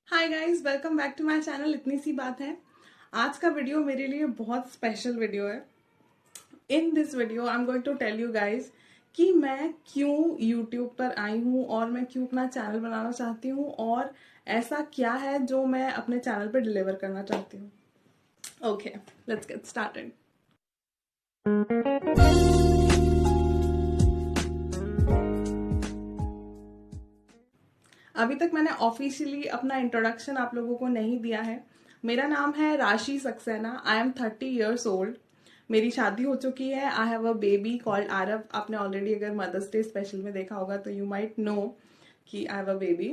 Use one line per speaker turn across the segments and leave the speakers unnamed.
Hi guys, welcome back to my channel. इतनी सी बात है। आज का वीडियो मेरे लिए बहुत स्पेशल वीडियो है। In this video I am going to tell you guys कि मैं क्यों यूट्यूब पर आई हूँ और मैं क्यों अपना चैनल बनाना चाहती हूँ और ऐसा क्या है जो मैं अपने चैनल पर डिलीवर करना चाहती हूँ। Okay, let's get started. अभी तक मैंने ऑफिशियली अपना इंट्रोडक्शन आप लोगों को नहीं दिया है। मेरा नाम है राशि Saxena. I am 30 years old. मेरी शादी हो चुकी है। आई have a baby called Aarav. आपने ऑलरेडी अगर मदर्स डे स्पेशल में देखा होगा तो यू माइट नो कि I have a baby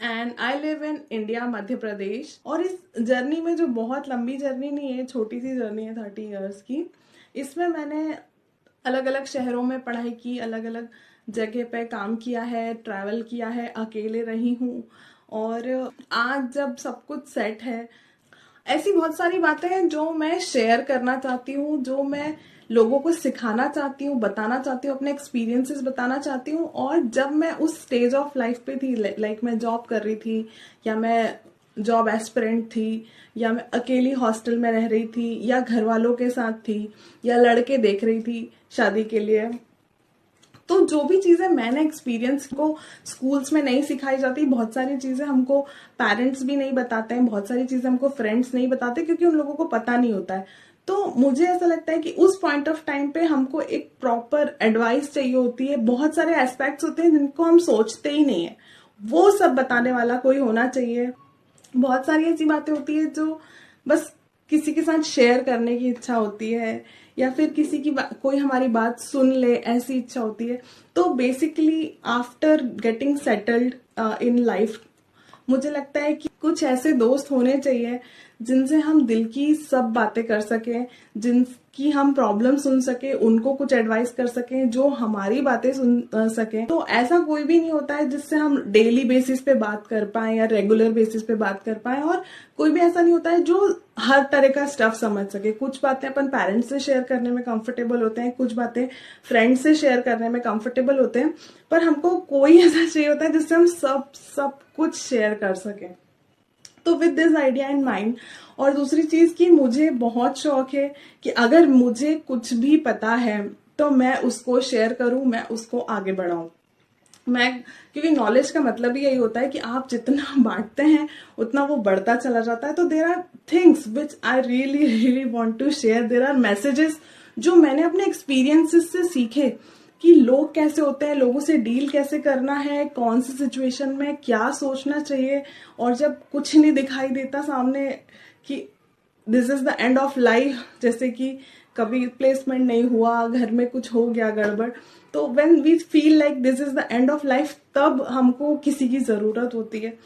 and I live in India, Madhya Pradesh. और इस जर्नी में, जो बहुत लंबी जर्नी नहीं है, छोटी सी जर्नी है 30 ईयर्स की, इसमें मैंने अलग अलग शहरों में पढ़ाई की, अलग अलग जगह पे काम किया है, ट्रैवल किया है, अकेले रही हूँ। और आज जब सब कुछ सेट है, ऐसी बहुत सारी बातें हैं जो मैं शेयर करना चाहती हूँ, जो मैं लोगों को सिखाना चाहती हूँ, बताना चाहती हूँ, अपने एक्सपीरियंसेस बताना चाहती हूँ। और जब मैं उस स्टेज ऑफ लाइफ पे थी, लाइक मैं जॉब कर रही थी, या मैं जॉब एस्पिरेंट थी, या मैं अकेली हॉस्टल में रह रही थी, या घर वालों के साथ थी, या लड़के देख रही थी शादी के लिए, तो जो भी चीजें मैंने एक्सपीरियंस को स्कूल्स में नहीं सिखाई जाती, बहुत सारी चीजें हमको पेरेंट्स भी नहीं बताते हैं, बहुत सारी चीजें हमको फ्रेंड्स नहीं बताते क्योंकि उन लोगों को पता नहीं होता है। तो मुझे ऐसा लगता है कि उस पॉइंट ऑफ टाइम पे हमको एक प्रॉपर एडवाइस चाहिए होती है। बहुत सारे एस्पेक्ट्स होते हैं जिनको हम सोचते ही नहीं है, वो सब बताने वाला कोई होना चाहिए। बहुत सारी ऐसी बातें होती है जो बस किसी के साथ शेयर करने की इच्छा होती है, या फिर किसी की कोई हमारी बात सुन ले, ऐसी इच्छा होती है। तो basically after getting settled in life, मुझे लगता है कि कुछ ऐसे दोस्त होने चाहिए जिनसे हम दिल की सब बातें कर सकें, जिनकी हम प्रॉब्लम सुन सके, उनको कुछ एडवाइस कर सकें, जो हमारी बातें सुन सकें। तो ऐसा कोई भी नहीं होता है जिससे हम डेली बेसिस पे बात कर पाए या रेगुलर बेसिस पे बात कर पाए, और कोई भी ऐसा नहीं होता है जो हर तरह का स्टफ समझ सके। कुछ बातें अपन पेरेंट्स से शेयर करने में कंफर्टेबल होते हैं, कुछ बातें फ्रेंड्स से शेयर करने में कंफर्टेबल होते हैं, पर हमको कोई ऐसा चाहिए होता है जिससे हम सब सब कुछ शेयर कर सकें। तो with this idea in mind, और दूसरी चीज कि मुझे बहुत शौक है कि अगर मुझे कुछ भी पता है तो मैं उसको शेयर करूं, मैं उसको आगे बढ़ाऊं। मैं, क्योंकि नॉलेज का मतलब ही यही होता है कि आप जितना बांटते हैं उतना वो बढ़ता चला जाता है। तो there are things which I really really want to share. There are messages जो मैंने अपने एक्सपीरियंसेस से सीखे कि लोग कैसे होते हैं, लोगों से डील कैसे करना है, कौन सी सिचुएशन में क्या सोचना चाहिए, और जब कुछ नहीं दिखाई देता सामने कि this is the end of life, जैसे कि कभी प्लेसमेंट नहीं हुआ, घर में कुछ हो गया गड़बड़, तो when we feel like this is the end of life, तब हमको किसी की जरूरत होती है।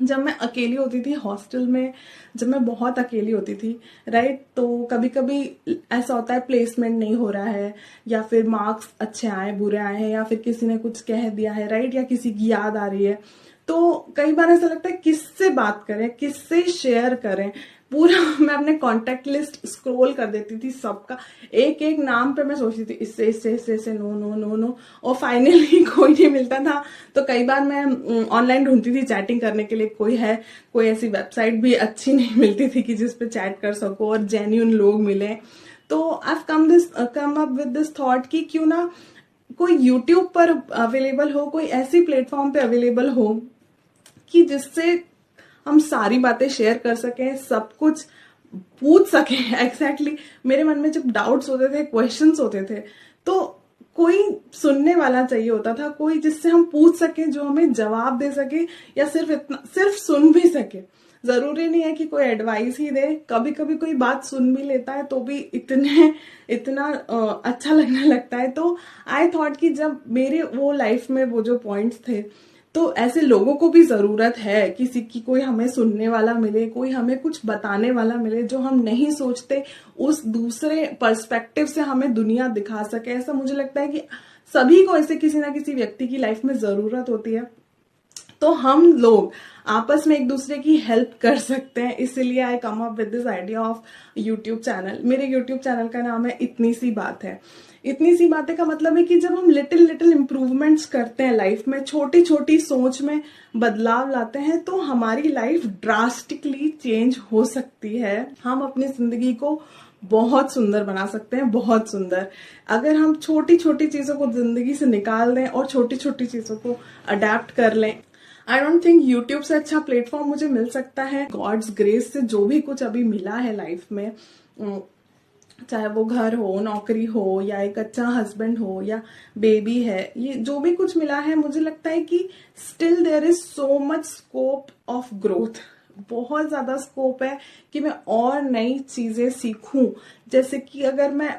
जब मैं अकेली होती थी हॉस्टल में, जब मैं बहुत अकेली होती थी, राइट, तो कभी कभी ऐसा होता है प्लेसमेंट नहीं हो रहा है, या फिर मार्क्स अच्छे आए बुरे आए हैं, या फिर किसी ने कुछ कह दिया है, राइट, या किसी की याद आ रही है। तो कई बार ऐसा लगता है किससे बात करें, किससे शेयर करें। पूरा मैं अपने कांटेक्ट लिस्ट स्क्रॉल कर देती थी, सबका एक एक नाम पे मैं सोचती थी इससे इससे इससे इससे, नो नो नो नो, और फाइनली कोई नहीं मिलता था। तो कई बार मैं ऑनलाइन ढूंढती थी चैटिंग करने के लिए, कोई है, कोई ऐसी वेबसाइट भी अच्छी नहीं मिलती थी कि जिसपे चैट कर सको और जेन्युइन लोग मिले। तो I come up with this thought कि क्यों ना कोई यूट्यूब पर अवेलेबल हो, कोई ऐसी प्लेटफॉर्म पे अवेलेबल हो कि जिससे हम सारी बातें शेयर कर सकें, सब कुछ पूछ सकें। एग्जैक्टली मेरे मन में जब डाउट्स होते थे, क्वेश्चंस होते थे, तो कोई सुनने वाला चाहिए होता था, कोई जिससे हम पूछ सके, जो हमें जवाब दे सके, या सिर्फ इतना, सिर्फ सुन भी सके। जरूरी नहीं है कि कोई एडवाइस ही दे, कभी कभी कोई बात सुन भी लेता है तो भी इतना अच्छा लगने लगता है। तो आई थॉट कि जब मेरे वो लाइफ में वो जो पॉइंट्स थे, तो ऐसे लोगों को भी जरूरत है किसी की, कोई हमें सुनने वाला मिले, कोई हमें कुछ बताने वाला मिले, जो हम नहीं सोचते उस दूसरे पर्सपेक्टिव से हमें दुनिया दिखा सके। ऐसा मुझे लगता है कि सभी को ऐसे किसी ना किसी व्यक्ति की लाइफ में जरूरत होती है। तो हम लोग आपस में एक दूसरे की हेल्प कर सकते हैं। इसीलिए I come up with this idea of YouTube channel. मेरे यूट्यूब चैनल का नाम है इतनी सी बात है। इतनी सी बातें का मतलब है कि जब हम लिटिल लिटिल इम्प्रूवमेंट्स करते हैं लाइफ में, छोटी छोटी सोच में बदलाव लाते हैं, तो हमारी लाइफ ड्रास्टिकली चेंज हो सकती है। हम अपनी जिंदगी को बहुत सुंदर बना सकते हैं, बहुत सुंदर, अगर हम छोटी छोटी चीजों को जिंदगी से निकाल दें और छोटी छोटी चीजों को अडेप्ट कर लें। आई डोंट थिंक यूट्यूब से अच्छा प्लेटफॉर्म मुझे मिल सकता है। गॉड्स ग्रेस से जो भी कुछ अभी मिला है लाइफ में, चाहे वो घर हो, नौकरी हो, या एक अच्छा हस्बैंड हो, या बेबी है, ये जो भी कुछ मिला है, मुझे लगता है कि still there is so much scope of growth. बहुत ज्यादा स्कोप है कि मैं और नई चीजें सीखूं। जैसे कि अगर मैं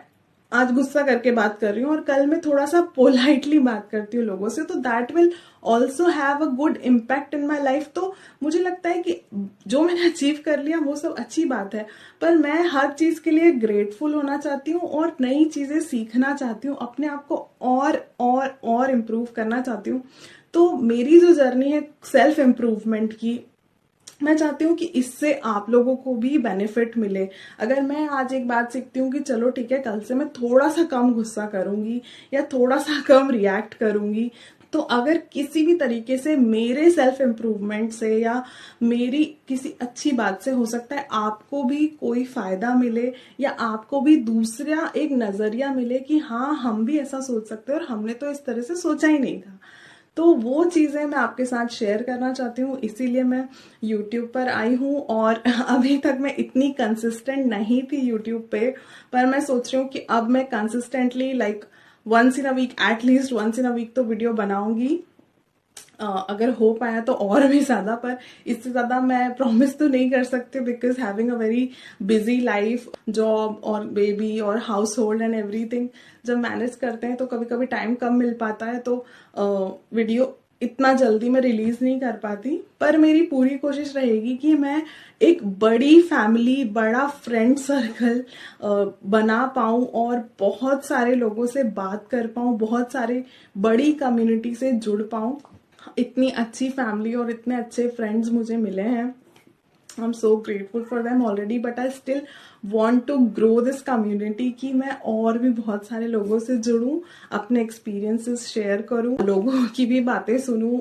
आज गुस्सा करके बात कर रही हूँ और कल मैं थोड़ा सा पोलाइटली बात करती हूँ लोगों से, तो that will also have a good impact in my life. तो मुझे लगता है कि जो मैंने अचीव कर लिया वो सब अच्छी बात है, पर मैं हर चीज के लिए ग्रेटफुल होना चाहती हूँ और नई चीजें सीखना चाहती हूँ, अपने आप को और इम्प्रूव करना चाहती हूँ। तो मेरी जो जर्नी है सेल्फ इम्प्रूवमेंट की, मैं चाहती हूँ कि इससे आप लोगों को भी बेनिफिट मिले। अगर मैं आज एक बात सीखती हूँ कि चलो ठीक है, कल से मैं थोड़ा सा कम गुस्सा करूंगी या थोड़ा सा कम रिएक्ट करूंगी, तो अगर किसी भी तरीके से मेरे सेल्फ इम्प्रूवमेंट से या मेरी किसी अच्छी बात से हो सकता है आपको भी कोई फायदा मिले, या आपको भी दूसरा एक नजरिया मिले कि हाँ, हम भी ऐसा सोच सकते हैं और हमने तो इस तरह से सोचा ही नहीं था, तो वो चीजें मैं आपके साथ शेयर करना चाहती हूँ। इसीलिए मैं YouTube पर आई हूँ। और अभी तक मैं इतनी कंसिस्टेंट नहीं थी YouTube पे, पर मैं सोच रही हूँ कि अब मैं consistently like once in a week, at least once in a week तो वीडियो बनाऊंगी। अगर हो पाया तो और भी ज्यादा, पर इससे ज्यादा मैं प्रॉमिस तो नहीं कर सकती, because having a very busy life, job और बेबी और हाउस होल्ड एंड एवरीथिंग जब मैनेज करते हैं तो कभी कभी टाइम कम मिल पाता है, तो वीडियो इतना जल्दी मैं रिलीज नहीं कर पाती। पर मेरी पूरी कोशिश रहेगी कि मैं एक बड़ी फैमिली, बड़ा फ्रेंड सर्कल बना पाऊं और बहुत सारे लोगों से बात कर पाऊं, बहुत सारे बड़ी कम्युनिटी से जुड़ पाऊं। इतनी अच्छी फैमिली और इतने अच्छे फ्रेंड्स मुझे मिले हैं। I am so grateful for them already, but I still want to grow this community, कि मैं और भी बहुत सारे लोगों से जुड़ूं, अपने एक्सपीरियंसेस शेयर करूं, लोगों की भी बातें सुनूं,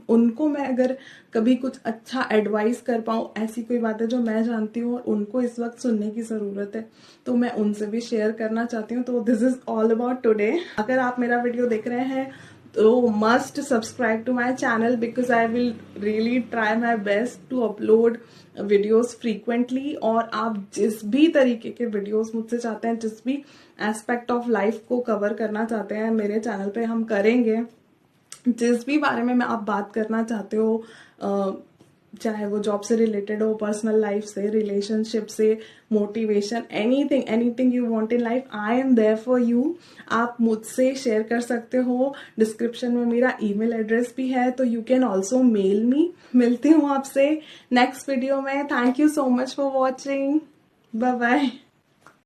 उनको मैं अगर कभी कुछ अच्छा एडवाइस कर पाऊं, ऐसी कोई बातें जो मैं जानती हूँ और उनको इस वक्त सुनने की जरूरत है, तो मैं उनसे भी शेयर करना चाहती हूँ। तो this is all about today. अगर आप मेरा वीडियो देख रहे हैं तो must subscribe to my channel, because I will really try my best to upload videos frequently. और आप जिस भी तरीके के वीडियोस मुझसे चाहते हैं, जिस भी एस्पेक्ट ऑफ लाइफ को कवर करना चाहते हैं, मेरे चैनल पे हम करेंगे। जिस भी बारे में आप बात करना चाहते हो, चाहे वो जॉब से रिलेटेड हो, पर्सनल लाइफ से, रिलेशनशिप से, motivation, anything you want in life, I am there for you. आप मुझसे शेयर कर सकते हो। डिस्क्रिप्शन में मेरा ईमेल एड्रेस भी है, तो you can also mail me. मिलती हूँ आपसे नेक्स्ट वीडियो में। Thank you so much for watching. Bye bye.